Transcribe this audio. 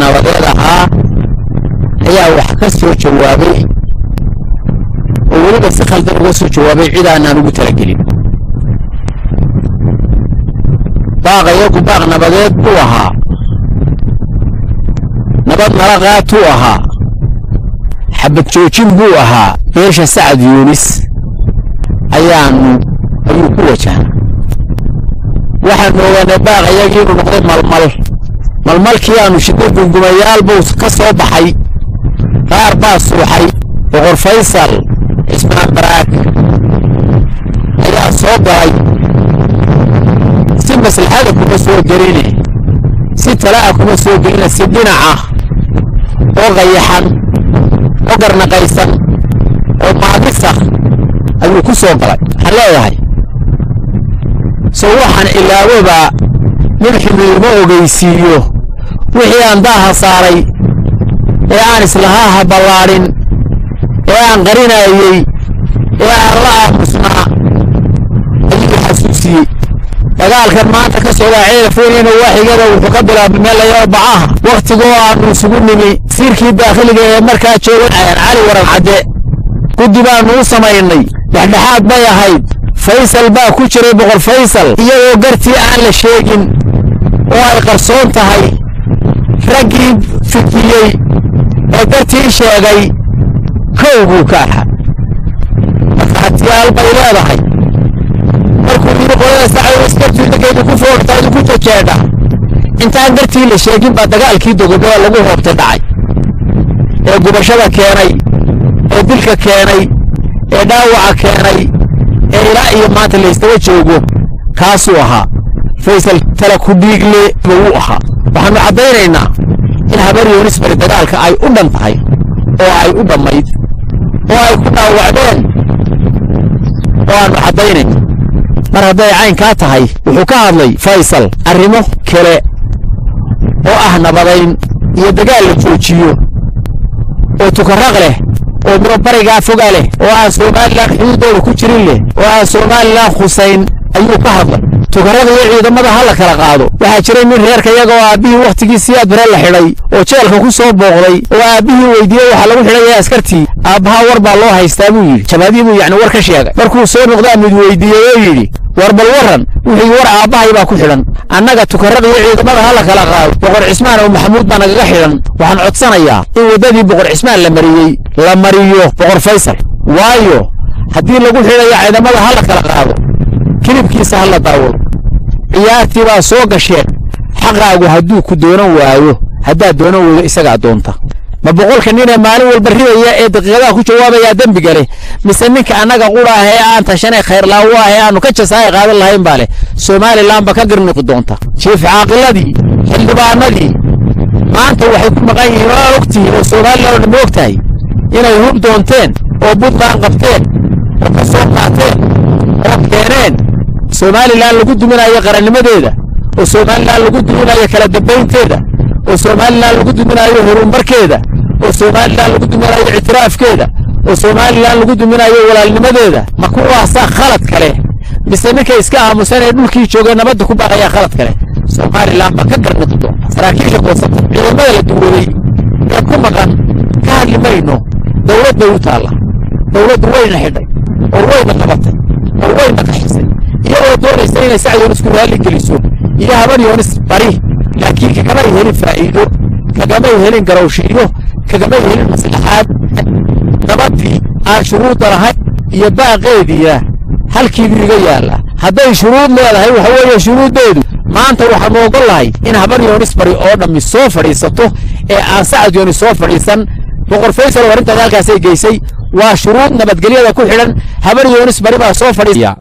nabadeedahaa ayaa wax ka soo jawaabay oo weliba si khaldan uga soo jawaabay cid aanan ugu talagelin baaqayagu baaq nabadeed buu ahaa nabad nala qaatuu ahaa xabad joojin buu ahaa beesha Sacad Yuunis ayuu ku wajahan waxaan ogaanay baaqayagii inuu noqday malmalkii aanu shidday gungumayaal buu ka soo baxay qaar baa suuxay boqor Faysal Ismaan Baraak ayaa soo galay si maslaxada kuma soo gelin si talaa kuma soo gelin si dhinaca oo qayaxan oo garnaqaysan oo maadisa ayuu ku soo galay haleeyahay soo waxaan ilaawaba min ximiimo ogeysiiyo wixii aan daaha saaray ee aan islaha ballaarin ee aan qarinayay ee aan la aamusnaa ayuu xasuusiyey dagaalkan maanta ka soo raacay fuulina waaxigada wuxuu ka bilaabay meel la bacaha waqtigoo aanu isugu nimi sirkii daaqiliga ee markaa joogay cali waran cadde guddi baanu u samaynay dhexdhexaad bay ahayd Faysal baa ku jiray boqor Faysal iyagoo gartii aan la sheegin oo ay qarsoon tahay raggii fikiyey ee gartii sheegay kowgu ka aha markaatiyaal bay leedahay markuu yiri qolada Sacad iska tuudageedu ku foortay ku jeeda intaan gartii la sheegin baa dagaalkii dogodo lagu hoobtay dhacay ee gubashada keenay ee dilka keenay ee dhaawaca keenay ee ilaa iyo maanta la istaga joogo kaasuu ahaa Faysal tala ku dhiigle buu ahaa waxaanu cadaynaynaa in habar Yuunis bari dagaalka ay u dhan tahay oo ay u dhamayd oo ay ku dhaawacdeen oo aanu cadaynayna mar hadday cayn ka tahay wuxuu ka hadlay Faysal arrimo kale oo ah nabadayn iyo dagaal la joojiyo oo tukaraq leh oo bariga foga leh oo aan Soomaaliland xuduudooda ku jirin leh oo aan Soomaaliland Hussein ayuu ka hadlay tukaraq iyo ciidamada hal kala qaado waxa jiray min reerka iyaga oo aabihii waqtigiisii aad bare la xidhay oo jeelka ku soo booqday oo aabihii weydiiyay waxa lagu xidhay askartii aabaha war baa loo haystaa buu yiri jabaadii buu yacni war ka sheegay markuu soo noqday mid weydiiyay oo yiri war bal waran wixii war aabahay baa ku xidhan annaga tukaraq iyo ciidamada hal kala qaado boqor Cismaan oo Maxamuud baa naga xidhan waxaan codsanayaa in wadadii boqor Cismaan la mariyo boqor Faysal waayo haddii lagu xidhay ciidamada hal kala qaado kilibkiisa hal daawado ciyaartii baa soo gasheen xaqaagu hadduu ku doonan waayo haddaa doonan weydo isaga doonta ma boqolka nin ee maalin walba riyaya ee daqiiqadaha ku jawaabaya dambiga leh mise ninka annaga quraah ee aan tashanay khayr laawa ee aanu ka jasaay qaadan lahayn baa leh Soomaaliland ba ka garniqi doonta chief caaqiladii xildhibaanadii maanta waxay ku maqan yihiin oo ogtihiin oo Soomaaliland ma ogtahay inay hub doonteen oo Puntland qabteen oo ka soo qaateen oo keeneen Soomaaliland lagu duminayo qarannimadeeda oo Soomaaliland lagu duminayo kala dambeynteeda oo Soomaaliland lagu duminayo horumarkeeda oo Soomaaliland lagu duminayo ictiraafkeeda oo Soomaaliland lagu duminayo walaalnimadeeda ma ku waasa khalad kale mise ninka iska aamusan ee dhulkii joogay nabadda ku baaqaya khalad kale Soomaaliland ba ka garnaqdo doonta saraakiisha qoysata ciidamada la duway ee ku maqan ka hadlimayno dawladda u taala dawladdu wayna xidhay oo wayna qabatay oo wayna qaxisay iyagoo doonaysa inay Sacad Yuunis ku raali geliso iyo habar Yuunis bari laakiin kagama helin faa'iido kagama helin garowshiyo kagama helin maslaxaad nabadii aan shuruud lahayn iyo baaqeediya halkii biga yaala hadday shuruud leedahay waxa weeye shuruudeedu maanta waxaan ogolahay in habar Yuunis bari oo dhammi soo fadhiisato ee aan Sacad Yuunis soo fadhiisan boqor Faysal warinta halkaas ay geysay waa shuruud nabadgelyada ku xidhan habar Yuunis bari baa soo fadhiya